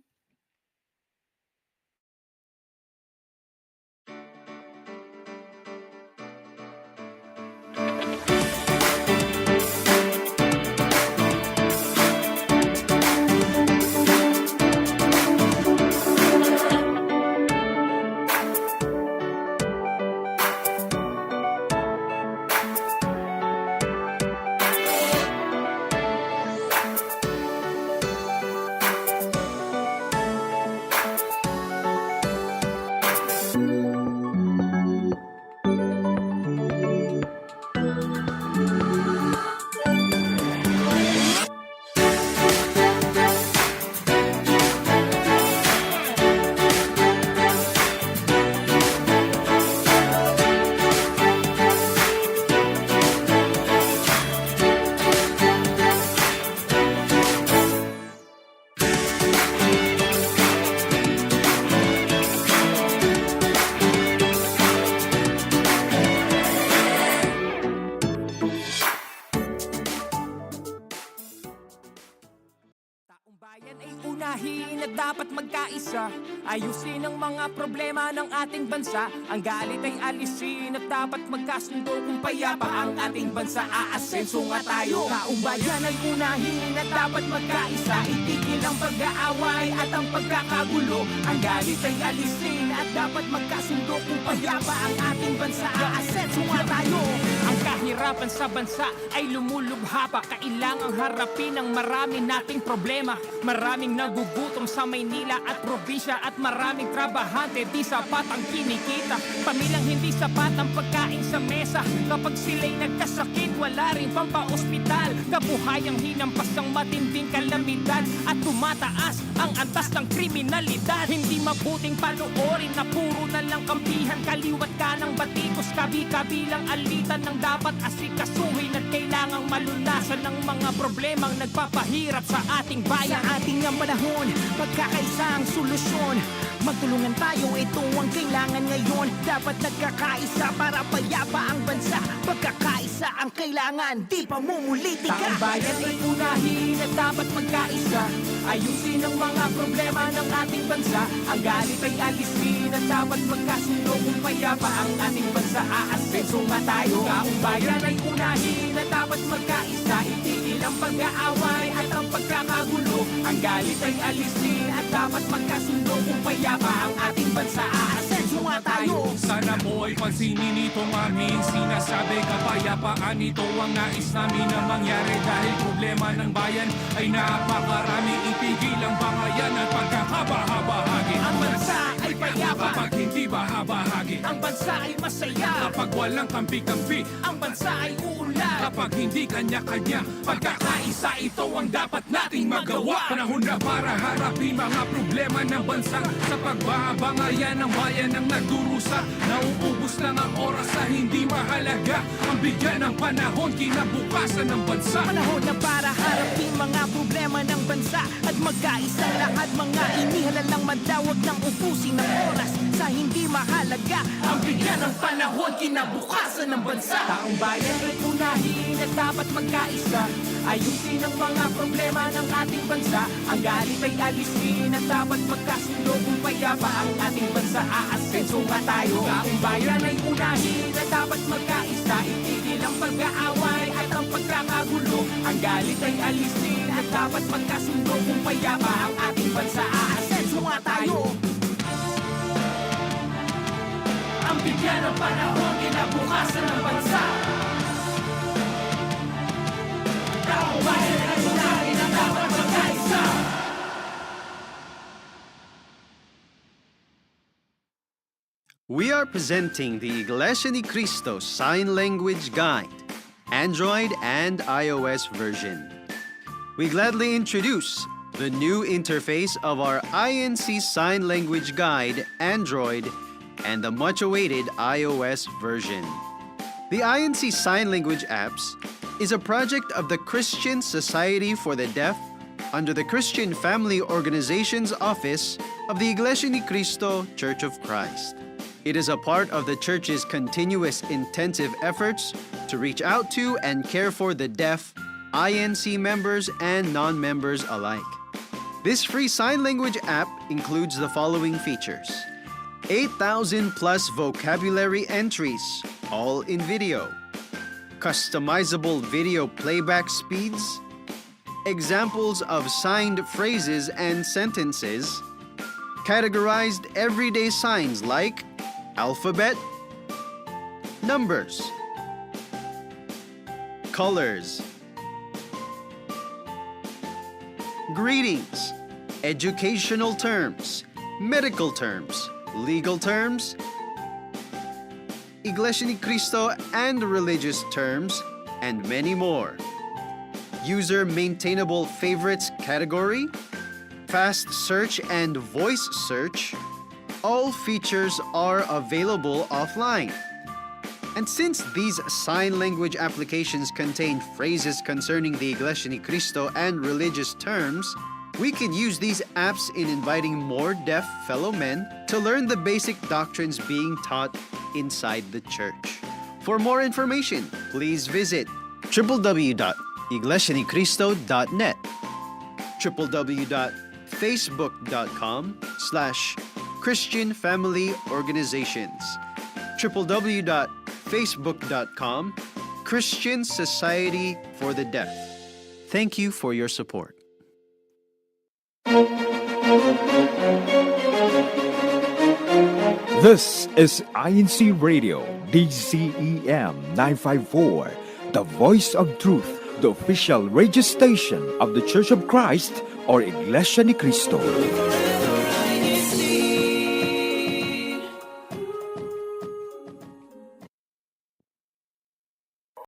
Bayan ay unahin at dapat magkaisa. Ayusin ang mga problema ng ating bansa. Ang galit ay alisin at dapat magkasundo. Kung payapa ang ating bansa, aasenso nga tayo. Taong bayan ay unahin at dapat magkaisa. Itigil ang pag-aaway at ang pagkakagulo. Ang galit ay alisin at dapat magkasundo. Kung payapa ang ating bansa, aasenso nga tayo. Ang kahirapan sa bansa ay lumulubha pa. Kailangang harapin ang marami nating problema. Maraming nagugutom sa Maynila at probinsya. At maraming trabahante di sapat ang kinikita. Pamilyang hindi sapat ang pagkain sa mesa. Kapag sila'y nagkasakit, wala rin pampaospital. Kabuhayang hinampas ang matinding kalamidad. At tumataas ang antas ng kriminalidad. Hindi mabuting panoorin na puro na lang kampihan. Kaliwat ka ng batikos, kabi-kabilang alitan ng dapat asikasuhin. At kailangang malunasan ng mga problemang nagpapahirap sa ating bayan. Sa ating ang panahon, pagkakaisa ang solusyon. Magtulungan tayo, ito ang kailangan ngayon. Dapat nagkakaisa para payapa ang bansa. Pagkakaisa ang kailangan, di pa mumulitika. Taong bayan ay unahin at dapat magkaisa. Ayusin ang mga problema ng ating bansa. Ang galit ay alisin at dapat magkasundo. Kung payapa ang ating bansa, aasenso nga tayo. Taong bayan ay unahin at dapat magkaisa. Itigil ang pag-aaway at ang pagkakagulo. Ang galit ay alisin at dapat magkasundo. Kung payapa ang ating bansa, aasenso nga tayo. Sana mo ay pansinin itong aming sinasabi. Kapayapaan ito ang nais namin na mangyari. Dahil problema ng bayan ay napakarami. Itigil ang bangayan at pagkakabahabahagi. Ang bansa ay payapa kapag hindi bahabahagi. Ang bansa ay masaya kapag walang kampi-kampi. Ang bansa ay uunlad kapag hindi kanya-kanya. Pagkakaisa ito ang dapat nating magawa. Panahon na para harapin mga problema ng bansa. Sa pagbabangayan ng bayan ang nagdurusa. Nauubos lang ang oras sa hindi mahalaga. Ang bigyan ng panahon, kinabukasan ng bansa. Panahon na para harapin mga problema ng bansa. At magkaisang lahat mga inihalal madawag ng ubusin ng oras sa hindi mahalaga. Ang bigyan ng panahon, kinabukasan ng bansa. Taong bayan ay unahin at dapat magkaisa. Ayusin ang mga problema ng ating bansa. Ang galit ay alisin at dapat magkasundo. Kung payapa ang ating bansa, aasenso nga tayo. Taong bayan ay unahin at dapat magkaisa. Itigil ang pag-aaway at ang pagkakagulo. Ang galit ay alisin at dapat magkasundo. Kung payapa ang ating bansa, aasenso nga tayo. Ang bigyan ng panahon, kinabukasan ng bansa. Taong bayan ay unahin at dapat magkaisa. We are presenting the Iglesia ni Cristo Sign Language Guide, Android and iOS version. We gladly introduce the new interface of our INC Sign Language Guide, Android, and the much-awaited iOS version. The INC Sign Language apps is a project of the Christian Society for the Deaf under the Christian Family Organizations Office of the Iglesia ni Cristo Church of Christ. It is a part of the Church's continuous intensive efforts to reach out to and care for the deaf, INC members and non-members alike. This free sign language app includes the following features: 8,000 plus vocabulary entries, all in video, customizable video playback speeds, examples of signed phrases and sentences, categorized everyday signs like alphabet, numbers, colors, greetings, educational terms, medical terms, legal terms, Iglesia ni Cristo and religious terms, and many more. User maintainable favorites category, fast search and voice search, all features are available offline. And since these sign language applications contain phrases concerning the Iglesia ni Cristo and religious terms, we can use these apps in inviting more deaf fellow men to learn the basic doctrines being taught inside the church. For more information, please visit www.iglesianicristo.net, www.facebook.com/Christian Family Organizations, www.facebook.com Christian Society for the Deaf. Thank you for your support. This is INCRadio, DCEM 954, the voice of truth, the official radio station of the Church of Christ or Iglesia ni Cristo.